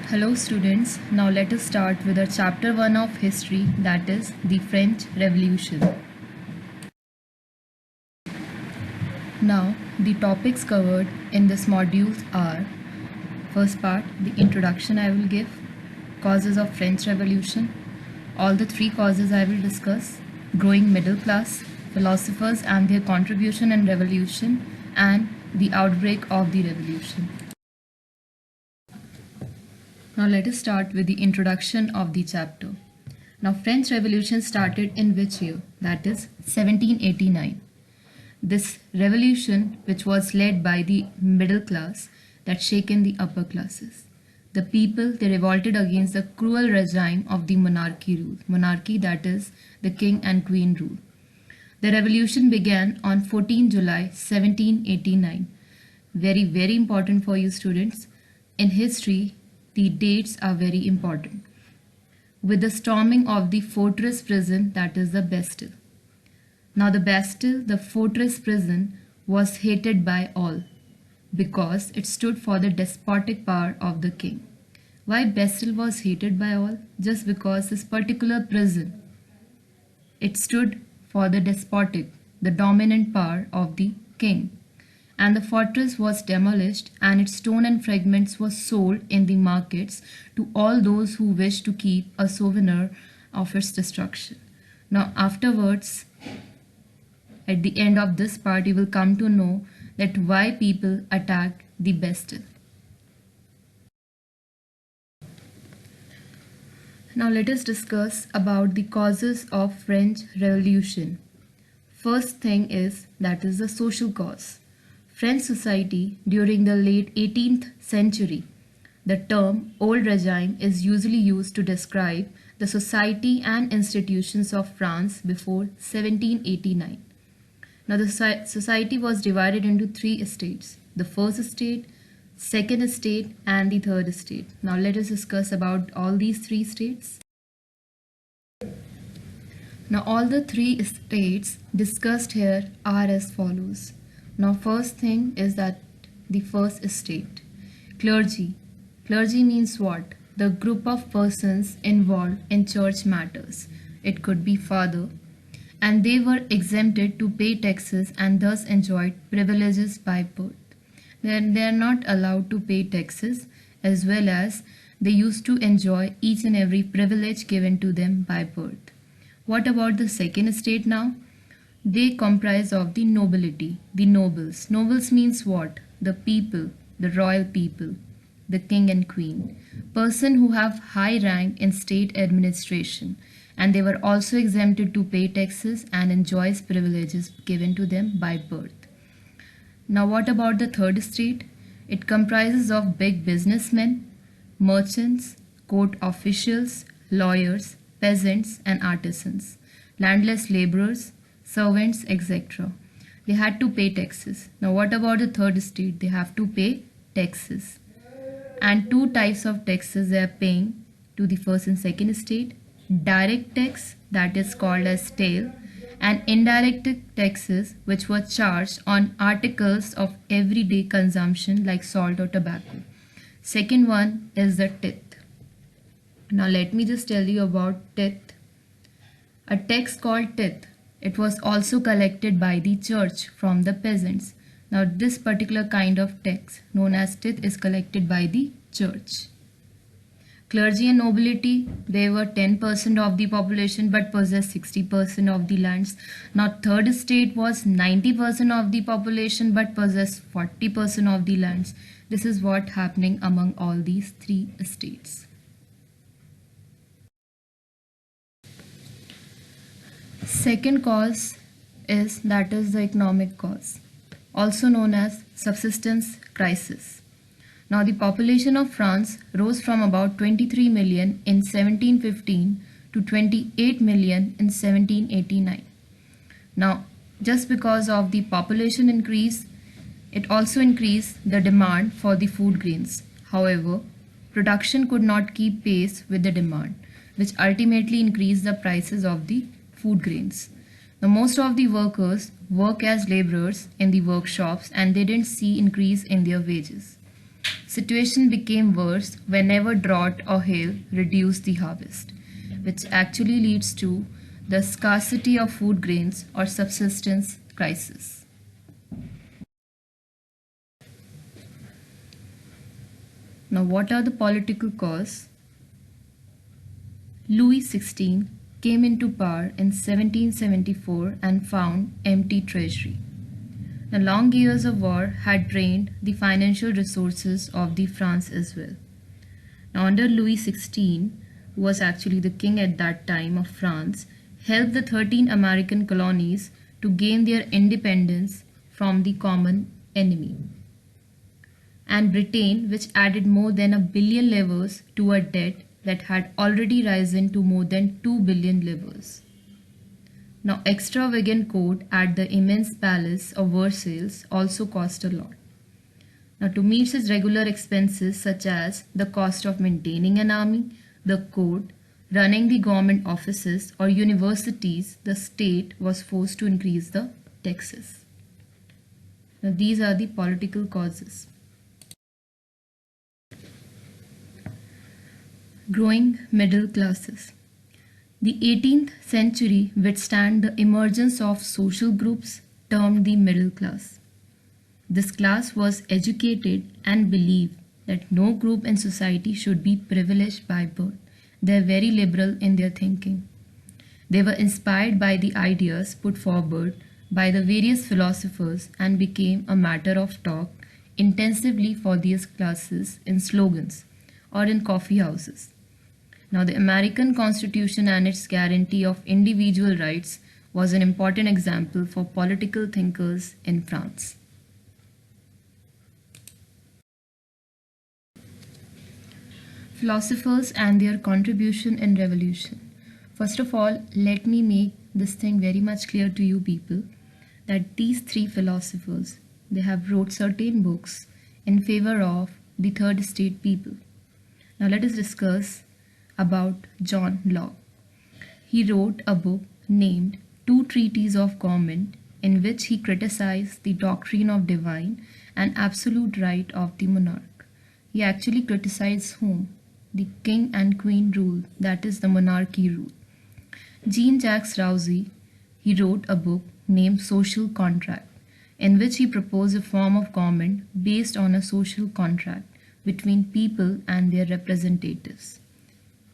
Hello students, now let us start with our chapter 1 of history, that is the French Revolution. Now the topics covered in this module are: first part, the introduction I will give, causes of French Revolution, all the three causes I will discuss, growing middle class, philosophers and their contribution in revolution, and the outbreak of the revolution. Now let us start with the introduction of the chapter. Now French Revolution started in which year? That is 1789. This revolution, which was led by the middle class, that shaken the upper classes. The people, they revolted against the cruel regime of the monarchy rule. Monarchy, that is the king and queen rule. The revolution began on 14 July 1789. Very important for you students. In history, the dates are very important. With the storming of the fortress prison, that is the Bastille. Now the Bastille, the fortress prison, was hated by all because it stood for the despotic power of the king. Why Bastille was hated by all? Just because this particular prison, it stood for the despotic, the dominant power of the king. And the fortress was demolished and its stone and fragments were sold in the markets to all those who wished to keep a souvenir of its destruction. Now afterwards, at the end of this part, you will come to know that why people attacked the Bastille. Now let us discuss about the causes of French Revolution. First thing is, that is the social cause. French society during the late 18th century. The term old regime is usually used to describe the society and institutions of France before 1789. Now the society was divided into three estates: the first estate, second estate and the third estate. Now let us discuss about all these three estates. Now all the three estates discussed here are as follows. Now first thing is that the first estate. Clergy. Clergy means what? The group of persons involved in church matters. It could be father. And they were exempted to pay taxes and thus enjoyed privileges by birth. They are not allowed to pay taxes, as well as they used to enjoy each and every privilege given to them by birth. What about the second estate now? They comprise of the nobility, the nobles. Nobles means what? The people, the royal people, the king and queen. Person who have high rank in state administration, and they were also exempted to pay taxes and enjoys privileges given to them by birth. Now what about the third estate? It comprises of big businessmen, merchants, court officials, lawyers, peasants and artisans, landless laborers, servants, etc. They had to pay taxes. Now what about the third estate? They have to pay taxes. And two types of taxes they are paying to the first and second estate. Direct tax, that is called as taille, and indirect taxes which were charged on articles of everyday consumption like salt or tobacco. Second one is the tithe. Now let me just tell you about tithe. A tax called tithe. It was also collected by the church from the peasants. Now this particular kind of tax known as tithe is collected by the church. Clergy and nobility, they were 10% of the population but possessed 60% of the lands. Now third estate was 90% of the population but possessed 40% of the lands. This is what happening among all these three estates. Second cause is, that is the economic cause, also known as subsistence crisis. Now the population of France rose from about 23 million in 1715 to 28 million in 1789. Now just because of the population increase, it also increased the demand for the food grains. However, production could not keep pace with the demand, which ultimately increased the prices of the food grains. Now most of the workers work as laborers in the workshops and they didn't see increase in their wages. Situation became worse whenever drought or hail reduced the harvest, which actually leads to the scarcity of food grains or subsistence crisis. Now, what are the political causes? Louis XVI came into power in 1774 and found empty treasury. The long years of war had drained the financial resources of the France as well. Now, under Louis XVI, who was actually the king at that time of France, helped the 13 American colonies to gain their independence from the common enemy. And Britain, which added more than $1 billion livres to a debt that had already risen to more than 2 billion livres. Now, extravagant court at the immense palace of Versailles also cost a lot. Now, to meet its regular expenses such as the cost of maintaining an army, the court, running the government offices or universities, the state was forced to increase the taxes. Now, these are the political causes. Growing middle classes. The 18th century withstood the emergence of social groups termed the middle class. This class was educated and believed that no group in society should be privileged by birth. They are very liberal in their thinking. They were inspired by the ideas put forward by the various philosophers and became a matter of talk intensively for these classes in slogans or in coffee houses. Now, the American Constitution and its guarantee of individual rights was an important example for political thinkers in France. Philosophers and their contribution in revolution. First of all, let me make this thing very much clear to you people that these three philosophers, they have wrote certain books in favor of the third estate people. Now let us discuss about John Locke. He wrote a book named Two Treatises of Government in which he criticized the doctrine of divine and absolute right of the monarch. He actually criticized whom? The king and queen rule, that is the monarchy rule. Jean-Jacques Rousseau, he wrote a book named Social Contract in which he proposed a form of government based on a social contract between people and their representatives.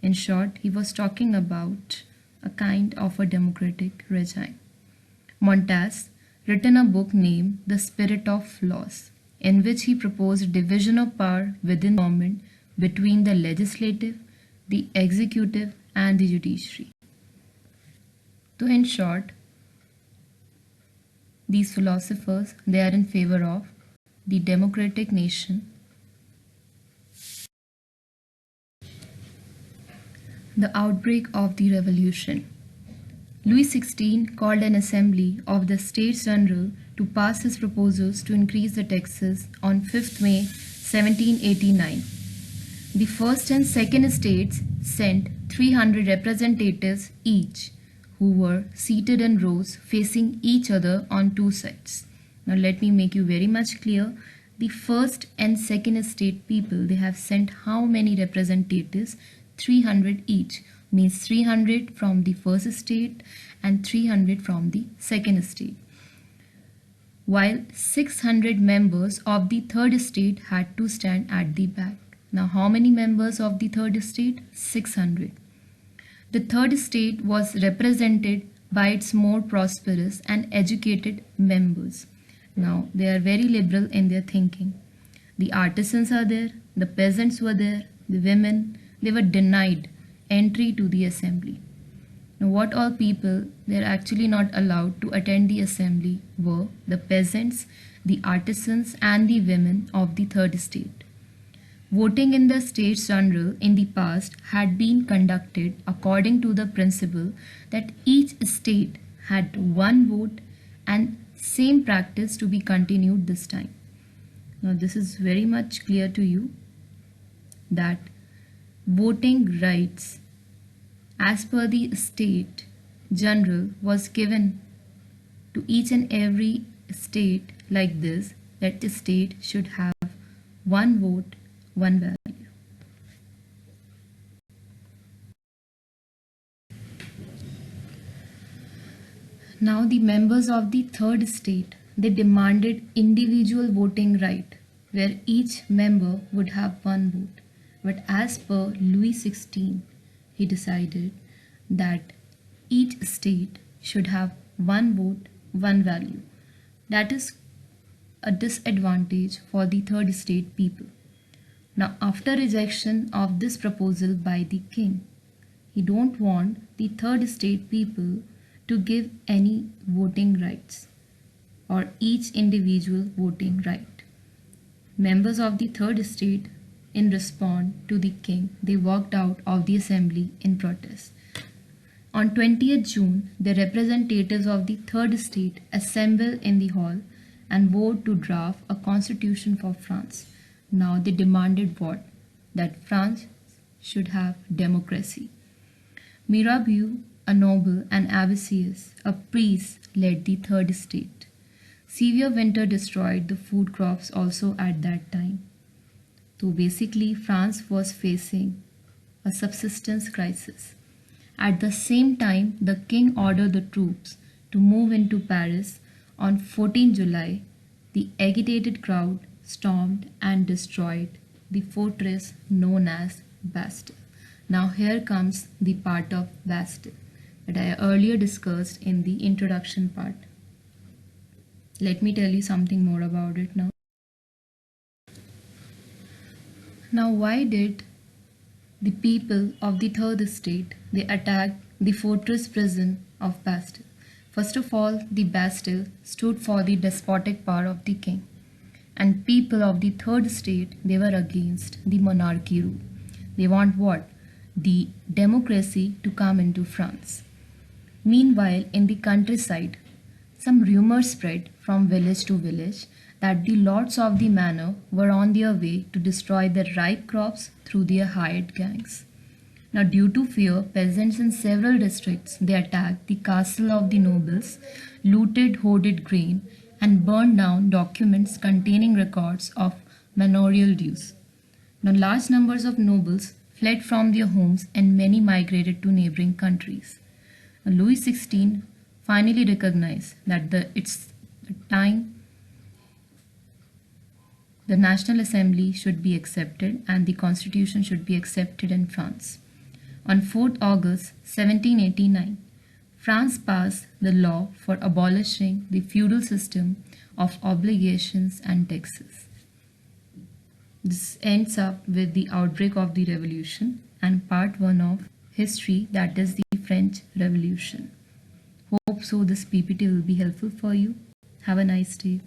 In short, he was talking about a kind of a democratic regime. Montaigne written a book named The Spirit of Laws, in which he proposed a division of power within government between the legislative, the executive, and the judiciary. So in short, these philosophers, they are in favor of the democratic nation. The outbreak of the revolution. Louis XVI called an assembly of the States General to pass his proposals to increase the taxes on 5th May 1789. The first and second estates sent 300 representatives each, who were seated in rows facing each other on two sides. Now let me make you very much clear. The first and second estate people, they have sent how many representatives? 300 each, means 300 from the first estate and 300 from the second estate. While 600 members of the third estate had to stand at the back. Now how many members of the third estate? 600. The third estate was represented by its more prosperous and educated members. Now they are very liberal in their thinking. The artisans are there, the peasants were there, the women, they were denied entry to the assembly. Now what all people, they are actually not allowed to attend the assembly were the peasants, the artisans and the women of the third estate. Voting in the States General in the past had been conducted according to the principle that each state had one vote and same practice to be continued this time. Now this is very much clear to you that voting rights as per the state general was given to each and every state like this, that the state should have one vote one value. Now the members of the third estate, they demanded individual voting right, where each member would have one vote. But as per Louis XVI, he decided that each state should have one vote, one value. That is a disadvantage for the third estate people. Now, after rejection of this proposal by the king, he don't want the third estate people to give any voting rights or each individual voting right. Members of the third estate, in response to the king, they walked out of the assembly in protest. On 20th June, the representatives of the third estate assembled in the hall and voted to draft a constitution for France. Now they demanded what? That France should have democracy. Mirabeau, a noble, and Abbasius, a priest, led the third estate. Severe winter destroyed the food crops also at that time. So basically, France was facing a subsistence crisis. At the same time, the king ordered the troops to move into Paris. On 14 July, the agitated crowd stormed and destroyed the fortress known as Bastille. Now here comes the part of Bastille that I earlier discussed in the introduction part. Let me tell you something more about it now. Now, why did the people of the third estate they attacked the fortress prison of Bastille? First of all, the Bastille stood for the despotic power of the king, and people of the third estate they were against the monarchy rule. They want what? The democracy to come into France. Meanwhile, in the countryside, some rumors spread from village to village that the lords of the manor were on their way to destroy the ripe crops through their hired gangs. Now, due to fear, peasants in several districts they attacked the castle of the nobles, looted hoarded grain, and burned down documents containing records of manorial dues. Now, large numbers of nobles fled from their homes and many migrated to neighboring countries. Louis XVI finally recognized that it's time the National Assembly should be accepted and the Constitution should be accepted in France. On 4th August 1789, France passed the law for abolishing the feudal system of obligations and taxes. This ends up with the outbreak of the revolution and part 1 of history, that is the French Revolution. Hope so this PPT will be helpful for you. Have a nice day.